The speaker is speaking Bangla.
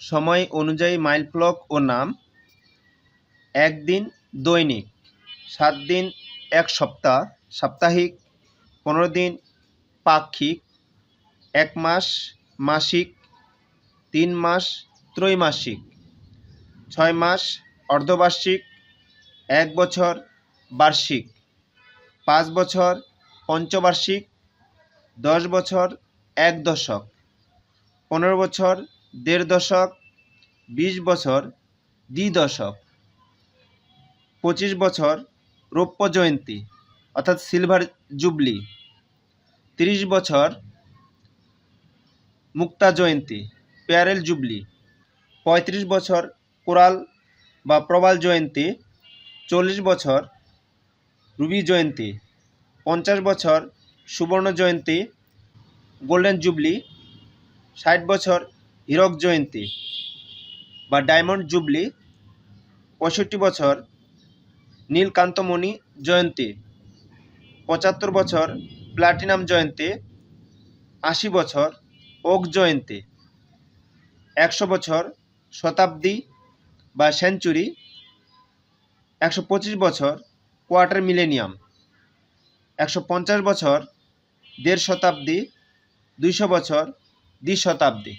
সময় অনুযায়ী মাইল ফলক ও নাম: 1 দিন দৈনিক, 7 দিন এক সপ্তাহ সাপ্তাহিক, 15 দিন পাক্ষিক, 1 মাস মাসিক, 3 মাস ত্রৈমাসিক, 6 মাস অর্ধবার্ষিক, 1 বছর বার্ষিক, 5 বছর পঞ্চবার্ষিক, 10 বছর 1 দশক, 15 বছর 1.5 দশক, 20 বছর দ্বিদশক, 25 বছর রৌপ্য জয়ন্তী অর্থাৎ সিলভার জুবলি, 30 বছর মুক্তা জয়ন্তী পেয়ারেল জুবলি, 35 বছর কোরাল বা প্রবাল জয়ন্তী, 40 বছর রুবি জয়ন্তী, 50 বছর সুবর্ণ জয়ন্তী গোল্ডেন জুবলি, 60 বছর হীরক জয়ন্তী বা ডায়মন্ড জুবলি, 65 বছর নীলকান্তমণি জয়ন্তী, 75 বছর প্লাটিনাম জয়ন্তী, 80 বছর ওক জয়ন্তী, 100 বছর শতাব্দী বা সেঞ্চুরি, 125 বছর কোয়ার্টার মিলেনিয়াম, 150 বছর 1.5 শতাব্দী, 200 বছর দ্বিশতাব্দী।